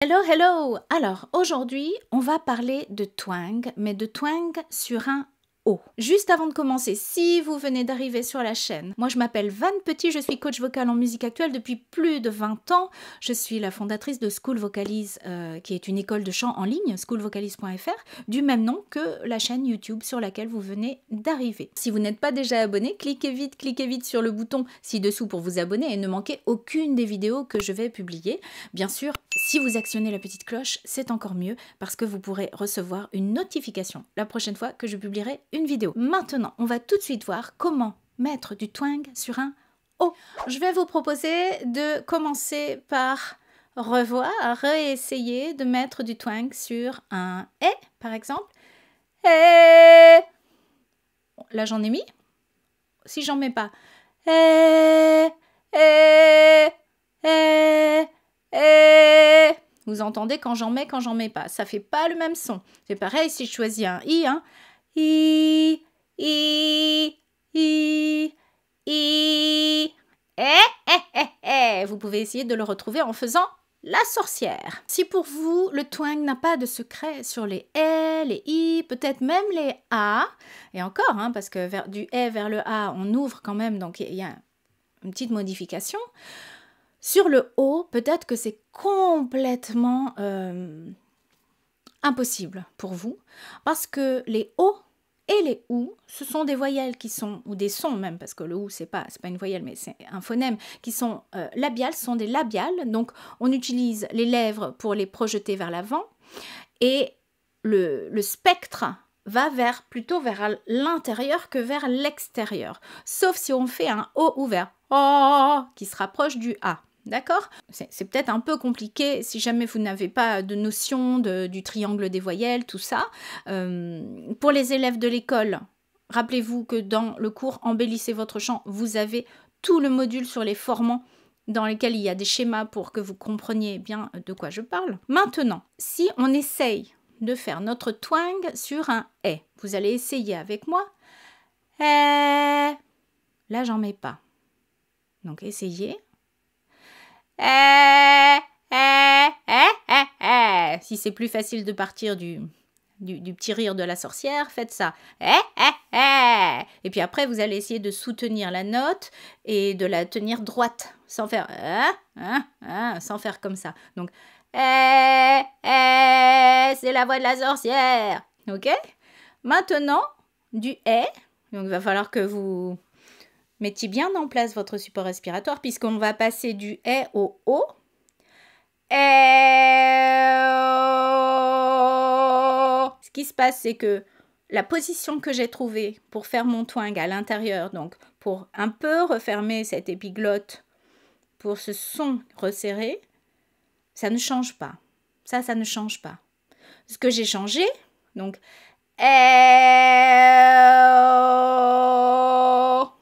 Hello, hello! Alors, aujourd'hui, on va parler de twang, mais de twang sur un O. Juste avant de commencer, si vous venez d'arriver sur la chaîne, moi je m'appelle Van Petit, je suis coach vocal en musique actuelle depuis plus de 20 ans. Je suis la fondatrice de School Vocalise, qui est une école de chant en ligne, schoolvocalise.fr, du même nom que la chaîne YouTube sur laquelle vous venez d'arriver. Si vous n'êtes pas déjà abonné, cliquez vite sur le bouton ci-dessous pour vous abonner et ne manquez aucune des vidéos que je vais publier. Bien sûr, si vous actionnez la petite cloche, c'est encore mieux parce que vous pourrez recevoir une notification la prochaine fois que je publierai une vidéo. Maintenant, on va tout de suite voir comment mettre du twang sur un O. Je vais vous proposer de commencer par réessayer de mettre du twang sur un « et », par exemple. « Et ». Là, j'en ai mis. Si j'en mets pas. « Et ». Vous entendez quand j'en mets pas. Ça fait pas le même son. C'est pareil si je choisis un I, hein. I. Vous pouvez essayer de le retrouver en faisant la sorcière. Si pour vous, le twang n'a pas de secret sur les E, les I, peut-être même les A, et encore, hein, parce que du E vers le A, on ouvre quand même, donc il y a une petite modification. Sur le O, peut-être que c'est complètement impossible pour vous, parce que les O et les OU, ce sont des voyelles qui sont, ou des sons même, parce que le OU, c'est pas une voyelle, mais c'est un phonème, qui sont labiales, ce sont des labiales, donc on utilise les lèvres pour les projeter vers l'avant, et le spectre va plutôt vers l'intérieur que vers l'extérieur, sauf si on fait un O ouvert, O, qui se rapproche du A. D'accord? C'est peut-être un peu compliqué si jamais vous n'avez pas de notion du triangle des voyelles, tout ça. Pour les élèves de l'école, rappelez-vous que dans le cours Embellissez votre chant, vous avez tout le module sur les formants dans lesquels il y a des schémas pour que vous compreniez bien de quoi je parle. Maintenant, si on essaye de faire notre twang sur un « et », vous allez essayer avec moi. « Là, j'en mets pas. Donc, essayez. Si c'est plus facile de partir du petit rire de la sorcière, faites ça. Et puis après, vous allez essayer de soutenir la note et de la tenir droite, sans faire sans faire comme ça. Donc, c'est la voix de la sorcière. Ok? Maintenant, du donc il va falloir que vous mettiez bien en place votre support respiratoire puisqu'on va passer du « et » au « o ». Ce qui se passe, c'est que la position que j'ai trouvée pour faire mon twang à l'intérieur, donc pour un peu refermer cette épiglotte, pour ce son resserré, ça ne change pas. Ça ne change pas. Ce que j'ai changé, donc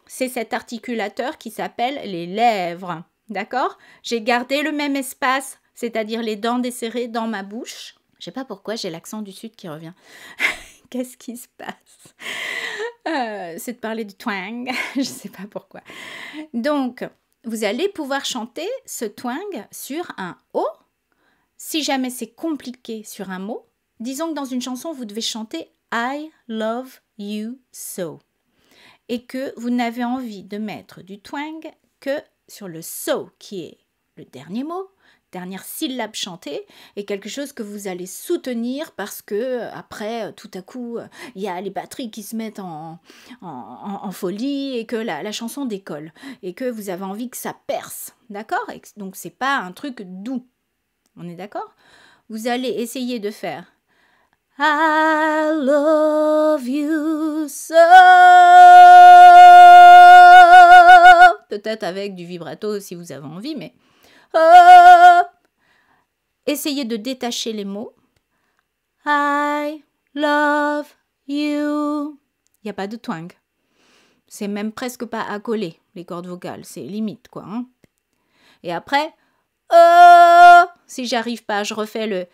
c'est cet articulateur qui s'appelle les lèvres, d'accord? J'ai gardé le même espace, c'est-à-dire les dents desserrées dans ma bouche. Je sais pas pourquoi j'ai l'accent du sud qui revient. Qu'est-ce qui se passe? C'est de parler du twang, je sais pas pourquoi. Donc, vous allez pouvoir chanter ce twang sur un O. Si jamais c'est compliqué sur un mot, disons que dans une chanson, vous devez chanter « I love you so » et que vous n'avez envie de mettre du twang que sur le « so » qui est le dernier mot, dernière syllabe chantée, et quelque chose que vous allez soutenir parce que après, tout à coup, il y a les batteries qui se mettent en folie et que la chanson décolle et que vous avez envie que ça perce, d'accord? Donc c'est pas un truc doux, on est d'accord? Vous allez essayer de faire I love you so. Peut-être avec du vibrato si vous avez envie, mais essayez de détacher les mots. I love you. Il n'y a pas de twang. C'est même presque pas accolé, les cordes vocales. C'est limite, quoi. Hein. Et après, si j'arrive pas, je refais le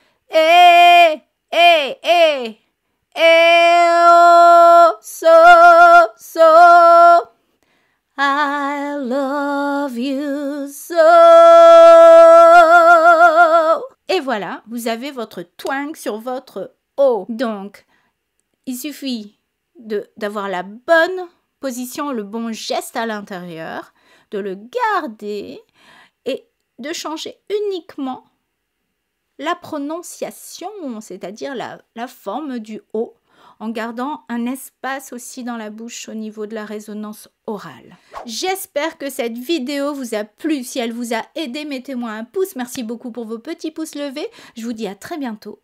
so. I love you so. Et voilà, vous avez votre twang sur votre O. Donc, il suffit d'avoir la bonne position, le bon geste à l'intérieur, de le garder et de changer uniquement la prononciation, c'est-à-dire la forme du O, en gardant un espace aussi dans la bouche au niveau de la résonance orale. J'espère que cette vidéo vous a plu. Si elle vous a aidé, mettez-moi un pouce. Merci beaucoup pour vos petits pouces levés. Je vous dis à très bientôt.